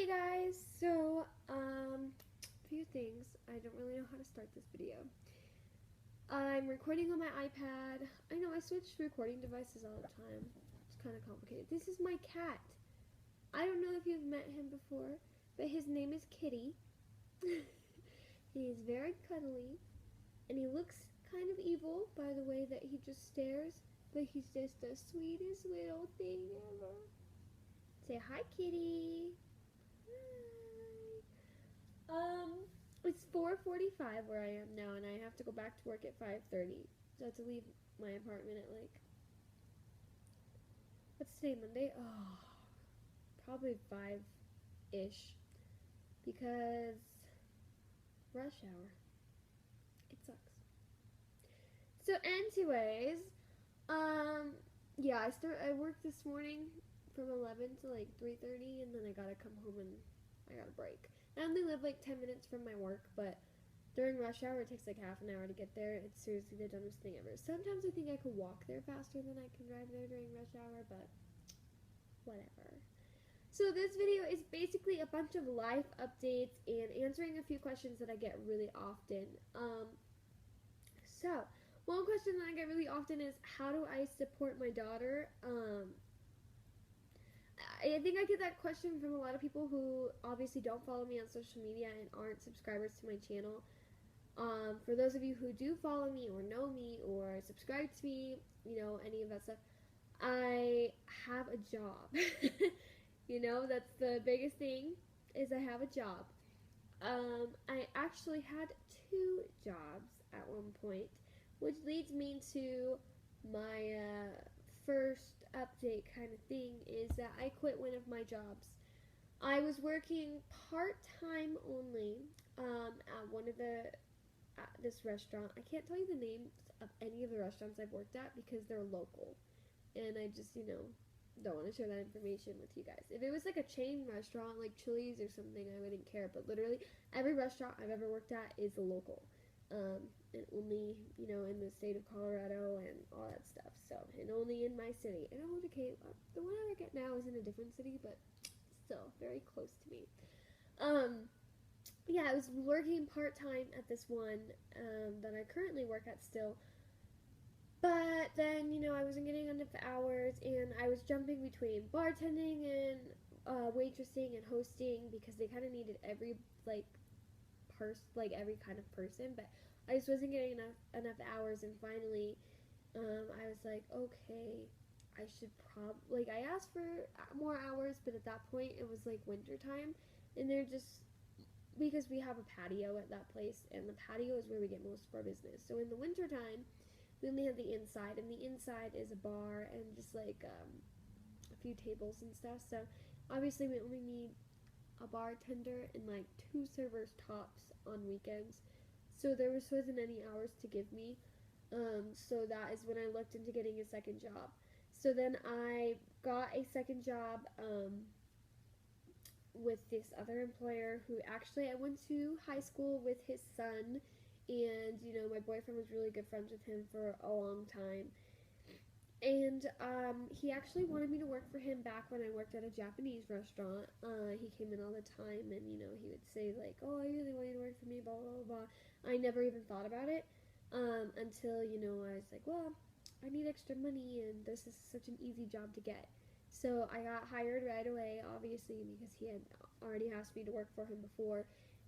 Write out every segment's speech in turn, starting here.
Hey guys, so a few things. I don't really know how to start this video. I'm recording on my iPad. I know I switch recording devices all the time. It's kind of complicated. This is my cat. I don't know if you've met him before, but his name is Kitty. He's very cuddly, and he looks kind of evil by the way that he just stares, but he's just the sweetest little thing ever. Say hi, Kitty. It's 4:45 where I am now, and I have to go back to work at 5:30. So I have to leave my apartment at like, what's today, Monday? Oh, probably 5-ish, because rush hour. It sucks. So anyways, yeah, I worked this morning from 11 to like 3:30, and then I gotta come home and I got a break. I only live like 10 minutes from my work, but during rush hour it takes like half an hour to get there. It's seriously the dumbest thing ever. Sometimes I think I could walk there faster than I can drive there during rush hour, but whatever. So this video is basically a bunch of life updates and answering a few questions that I get really often. So one question that I get really often is, how do I support my daughter? I think I get that question from a lot of people who obviously don't follow me on social media and aren't subscribers to my channel. For those of you who do follow me or know me or subscribe to me, any of that stuff, I have a job. That's the biggest thing, is I have a job. I actually had 2 jobs at one point, which leads me to my first update kind of thing, is that I quit one of my jobs. I was working part-time only at one of this restaurant. I can't tell you the names of any of the restaurants I've worked at because they're local, and I just, don't want to share that information with you guys. If it was like a chain restaurant like Chili's or something, I wouldn't care, but literally every restaurant I've ever worked at is local. And only, in the state of Colorado and all that stuff. So, and only in my city. And okay, the one I work at now is in a different city, but still very close to me. Yeah, I was working part-time at this one that I currently work at still. But then, I wasn't getting enough hours, and I was jumping between bartending and waitressing and hosting, because they kind of needed every, every kind of person, but I just wasn't getting enough hours, and finally, I was like, okay, I should I asked for more hours, but at that point, it was, winter time, and they're just, because we have a patio at that place, and the patio is where we get most of our business, so in the winter time, we only have the inside, and the inside is a bar, and just, a few tables and stuff, so, obviously, we only need a bartender and 2 servers tops on weekends, so there wasn't any hours to give me. So that is when I looked into getting a second job. So then I got a second job with this other employer who actually I went to high school with his son, and my boyfriend was really good friends with him for a long time. And he actually wanted me to work for him back when I worked at a Japanese restaurant. He came in all the time, and he would say "Oh, I really want you to work for me," blah blah blah. I never even thought about it until I was like, well, I need extra money, and this is such an easy job to get. So I got hired right away, obviously, because he had already asked me to work for him before.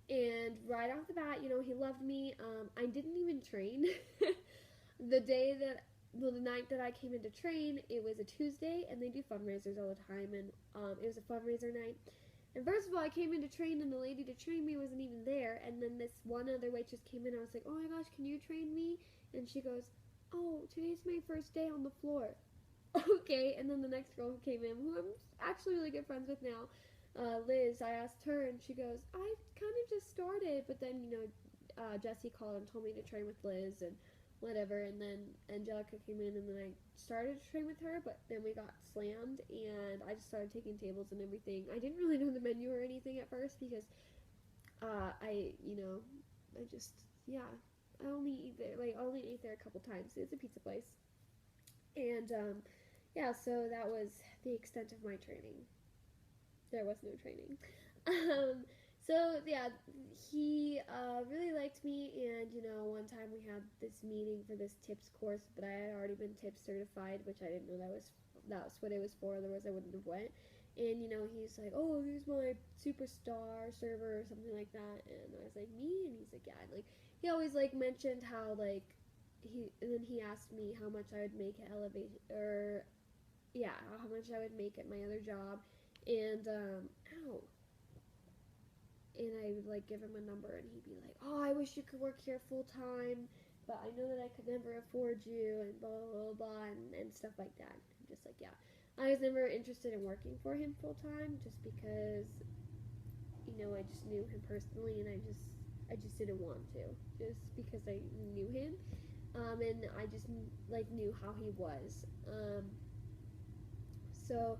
And right off the bat, he loved me. I didn't even train. The night that I came in to train, it was a Tuesday, and they do fundraisers all the time, and it was a fundraiser night. And first of all, I came in to train, and the lady to train me wasn't even there, and then this one other waitress came in, and I was like, oh my gosh, can you train me? And she goes, oh, today's my first day on the floor. Okay, and then the next girl who came in, who I'm actually really good friends with now, Liz, I asked her, and she goes, I kind of just started, but then, Jesse called and told me to train with Liz, and whatever, and then Angelica came in, and then I started to train with her, but then we got slammed, and I just started taking tables and everything. I didn't really know the menu or anything at first, because I only eat there, I only ate there a couple times. It's a pizza place, and yeah, so that was the extent of my training. There was no training. So yeah, he really liked me, and one time we had this meeting for this tips course, but I had already been tips certified, which I didn't know that's what it was for. Otherwise, I wouldn't have went. And he's like, "Oh, here's my superstar server," or something like that. And I was like, "Me?" And he's like, "Yeah." And, like, he always like mentioned how like and then he asked me how much I would make at Elevation, or yeah, how much I would make at my other job, and ow, and I would like give him a number, and he'd be like, "Oh, I wish you could work here full time, but I know that I could never afford you," and blah blah blah, blah and stuff like that. I'm just like, yeah, I was never interested in working for him full time, just because I just knew him personally, and I just didn't want to, just because I knew him, and I just like knew how he was. So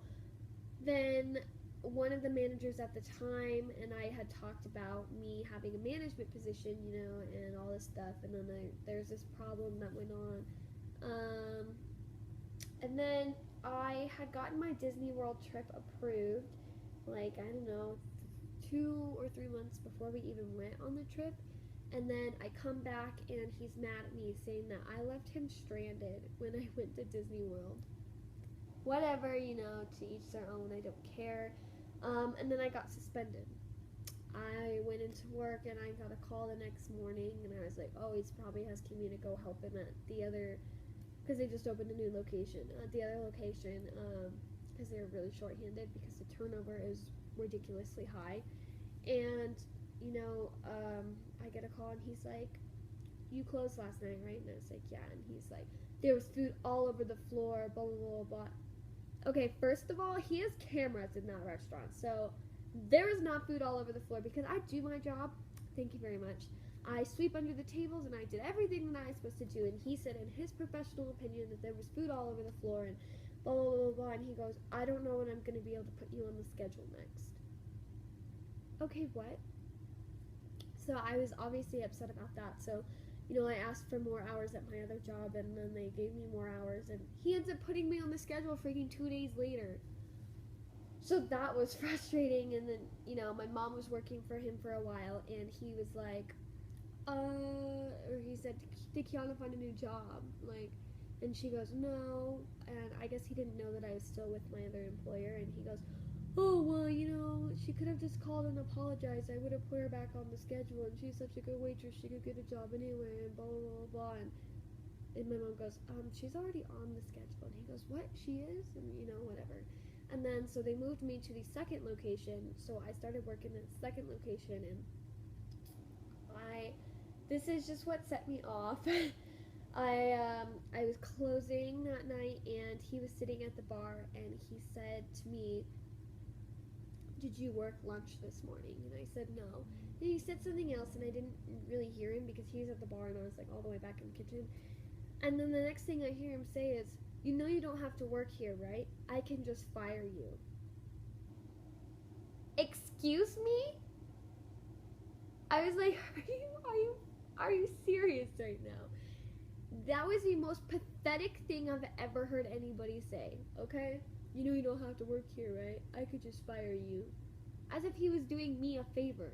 then one of the managers at the time and I had talked about me having a management position, and all this stuff. And then there's this problem that went on. And then I had gotten my Disney World trip approved, like, I don't know, 2 or 3 months before we even went on the trip. And then I come back and he's mad at me, saying that I left him stranded when I went to Disney World. Whatever, to each their own. I don't care. And then I got suspended. I went into work and I got a call the next morning, and I was like, oh, he's probably asking me to go help him at the other, because they just opened a new location. At the other location, because they were really short-handed because the turnover is ridiculously high. And, I get a call and he's like, you closed last night, right? And I was like, yeah. And he's like, there was food all over the floor, blah, blah, blah, blah. Okay, first of all, he has cameras in that restaurant, so there is not food all over the floor, because I do my job. Thank you very much. I sweep under the tables and I did everything that I was supposed to do, and he said in his professional opinion that there was food all over the floor and blah, blah, blah, blah, and he goes, I don't know when I'm going to be able to put you on the schedule next. Okay, what? So I was obviously upset about that, so I asked for more hours at my other job, and then they gave me more hours, and he ends up putting me on the schedule freaking 2 days later. So that was frustrating. And then, my mom was working for him for a while, and he was like, or he said, did Kiana find a new job? Like, and she goes, no, and I guess he didn't know that I was still with my other employer, and he goes, oh, well, she could have just called and apologized. I would have put her back on the schedule, and she's such a good waitress, she could get a job anyway, and blah, blah, blah, blah. And my mom goes, she's already on the schedule. And he goes, what? She is? And, whatever. And then, so they moved me to the second location, so I started working at the second location, and this is just what set me off. I was closing that night, and he was sitting at the bar, and he said to me, did you work lunch this morning? And I said no. And he said something else, and I didn't really hear him because he was at the bar and I was like all the way back in the kitchen. And then the next thing I hear him say is, you don't have to work here, right? I can just fire you. Excuse me? I was like, are you serious right now? That was the most pathetic thing I've ever heard anybody say, okay? You don't have to work here, right? I could just fire you. As if he was doing me a favor.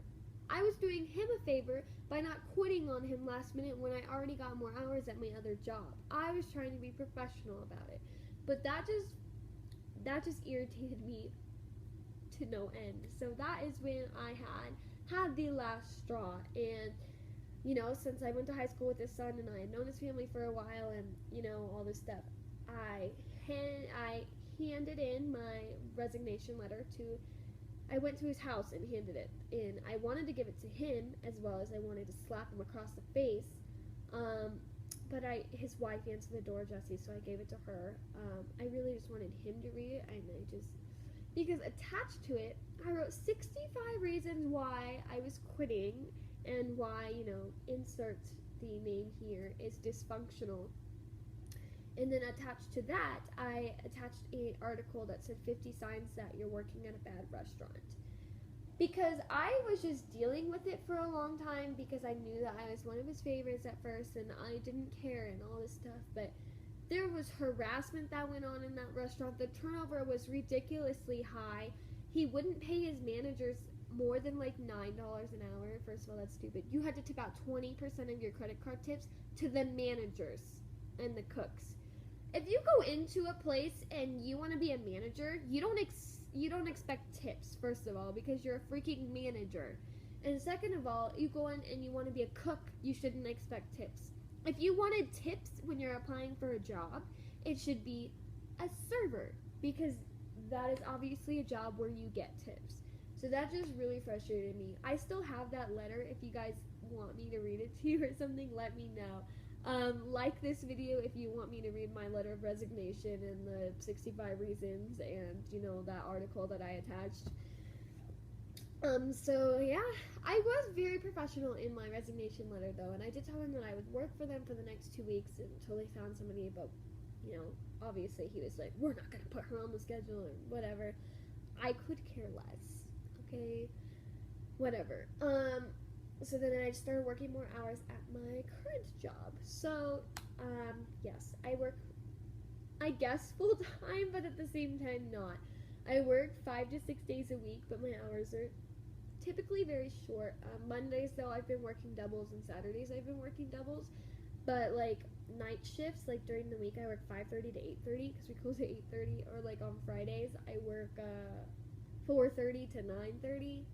I was doing him a favor by not quitting on him last minute when I already got more hours at my other job. I was trying to be professional about it. But that just irritated me to no end. So that is when I had the last straw. And since I went to high school with his son and I had known his family for a while, and all this stuff, I handed in my resignation letter I went to his house and handed it in. I wanted to give it to him, as well as I wanted to slap him across the face, but his wife answered the door, Jessie, so I gave it to her. I really just wanted him to read it, and because attached to it, I wrote 65 reasons why I was quitting, and why, insert the name here, is dysfunctional. And then attached to that, I attached an article that said 50 signs that you're working at a bad restaurant. Because I was just dealing with it for a long time, because I knew that I was one of his favorites at first, and I didn't care and all this stuff. But there was harassment that went on in that restaurant. The turnover was ridiculously high. He wouldn't pay his managers more than like $9 an hour, first of all, that's stupid. You had to tip out 20% of your credit card tips to the managers and the cooks. If you go into a place and you want to be a manager, you don't expect tips, first of all, because you're a freaking manager. And second of all, you go in and you want to be a cook, you shouldn't expect tips. If you wanted tips when you're applying for a job, it should be a server, because that is obviously a job where you get tips. So that just really frustrated me. I still have that letter. If you guys want me to read it to you or something, let me know. Like this video if you want me to read my letter of resignation and the 65 reasons and, you know, that article that I attached. So yeah, I was very professional in my resignation letter though, and I did tell him that I would work for them for the next 2 weeks until they found somebody, but, you know, obviously he was like, we're not gonna put her on the schedule or whatever. I could care less, okay? Whatever. So then I started working more hours at my current job. So, yes, I work, I guess, full time, but at the same time not. I work 5 to 6 days a week, but my hours are typically very short. Mondays, though, I've been working doubles, and Saturdays I've been working doubles. But, like, night shifts, like, during the week I work 5:30 to 8:30, because we close at 8:30, or, like, on Fridays I work 4:30 to 9:30.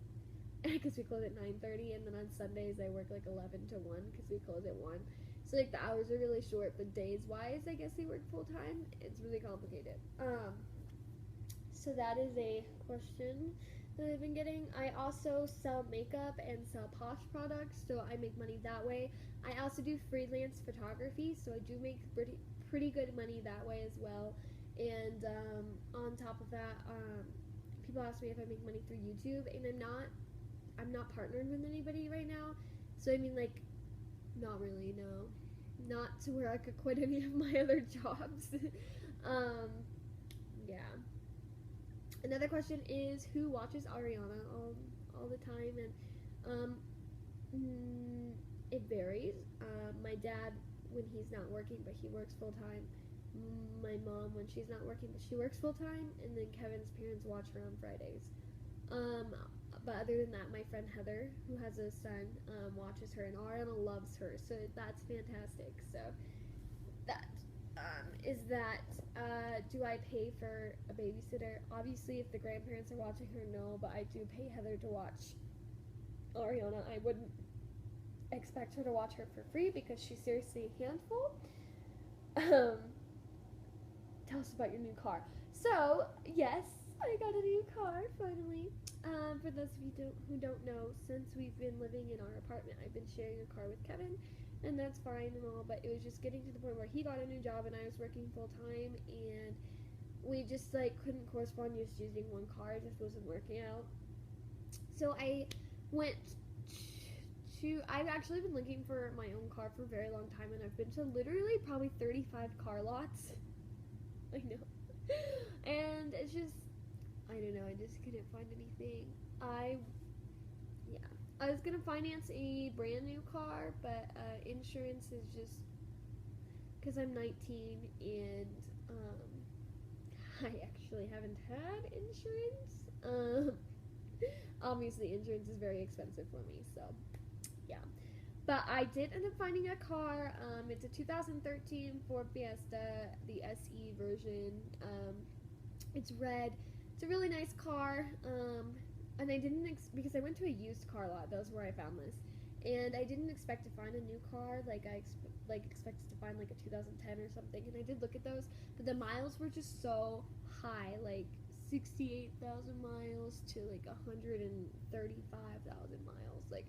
Because we close at 9:30, and then on Sundays I work like 11 to 1 because we close at 1. So like the hours are really short, but days wise, I guess they work full time. It's really complicated. So that is a question that I've been getting. I also sell makeup and sell Posh products, so I make money that way. I also do freelance photography, so I do make pretty good money that way as well. And on top of that, people ask me if I make money through YouTube, and I'm not partnered with anybody right now, so I mean, like, not really, no. Not to where I could quit any of my other jobs. Yeah. Another question is, who watches Ariana all the time? And it varies. My dad, when he's not working, but he works full time. My mom, when she's not working, but she works full time. And then Kevin's parents watch her on Fridays. But other than that, my friend Heather, who has a son, watches her, and Ariana loves her, so that's fantastic. So that is that. Do I pay for a babysitter? Obviously, if the grandparents are watching her, no, but I do pay Heather to watch Ariana. I wouldn't expect her to watch her for free because she's seriously a handful. Tell us about your new car. So, yes, I got a new car, finally. For those of you who don't know, since we've been living in our apartment, I've been sharing a car with Kevin, and that's fine and all, but it was just getting to the point where he got a new job and I was working full time, and we just, like, couldn't correspond just using one car. It just wasn't working out. So I went I've actually been looking for my own car for a very long time, and I've been to literally probably 35 car lots. I know. And it's just, I don't know, I just couldn't find anything. I was gonna finance a brand new car, but insurance is just, because I'm 19 and I actually haven't had insurance. Obviously insurance is very expensive for me, so yeah. But I did end up finding a car. It's a 2013 Ford Fiesta, the SE version. It's red. It's a really nice car. And I didn't because I went to a used car lot. That was where I found this. And I didn't expect to find a new car. Like I expected to find like a 2010 or something. And I did look at those, but the miles were just so high, like 68,000 miles to like 135,000 miles. Like,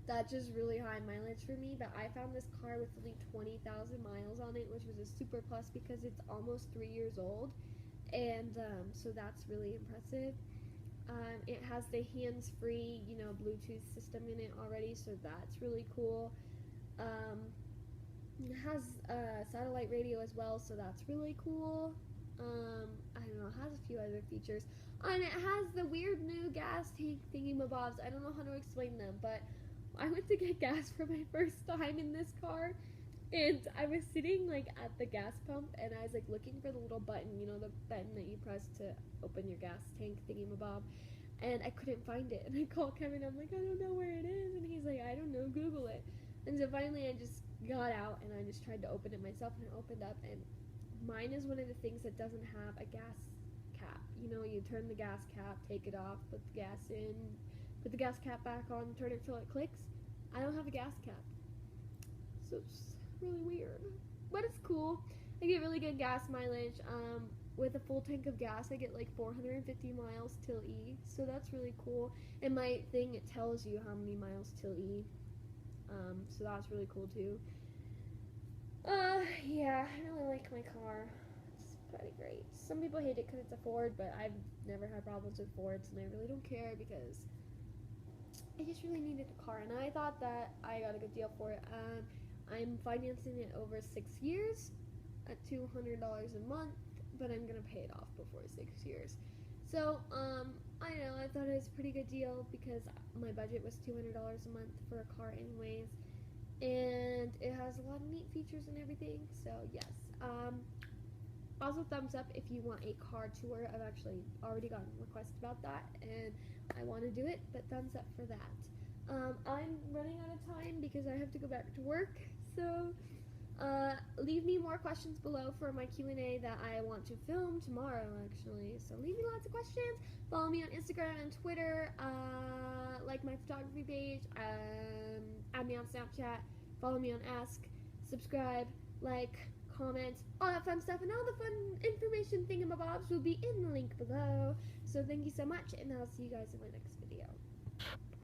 that's just really high mileage for me. But I found this car with only 20,000 miles on it, which was a super plus because it's almost 3 years old. And so that's really impressive. It has the hands-free, you know, Bluetooth system in it already, so that's really cool. It has satellite radio as well, so that's really cool. I don't know, it has a few other features. And it has the weird new gas tank thingy-mabobs. I don't know how to explain them, but I went to get gas for my first time in this car, and I was sitting, like, at the gas pump, and I was, like, looking for the little button, you know, the button that you press to open your gas tank thingy-mabob. and I couldn't find it. And I called Kevin. I'm like, I don't know where it is, and he's like, I don't know, Google it. And so finally, I just got out and I just tried to open it myself, and it opened up. And mine is one of the things that doesn't have a gas cap. You know, you turn the gas cap, take it off, put the gas in, put the gas cap back on, turn it till it clicks. I don't have a gas cap, so it's really weird, but it's cool. I get really good gas mileage. With a full tank of gas, I get like 450 miles till E, so that's really cool. And my thing, it tells you how many miles till E, so that's really cool too. Yeah, I really like my car. It's pretty great. Some people hate it because it's a Ford, but I've never had problems with Fords, and I really don't care because I just really needed a car, and I thought that I got a good deal for it. I'm financing it over 6 years at $200 a month, but I'm gonna pay it off before 6 years. So, I know, I thought it was a pretty good deal because my budget was $200 a month for a car anyways, and it has a lot of neat features and everything, so yes. Also, thumbs up if you want a car tour. I've actually already gotten requests about that, and I want to do it, but thumbs up for that. I'm running out of time because I have to go back to work, so leave me more questions below for my Q&A that I want to film tomorrow, actually. So leave me lots of questions. Follow me on Instagram and Twitter. Like my photography page. Add me on Snapchat. Follow me on Ask. Subscribe. Like. Comment. All that fun stuff. And all the fun information thingamabobs will be in the link below. So thank you so much. And I'll see you guys in my next video.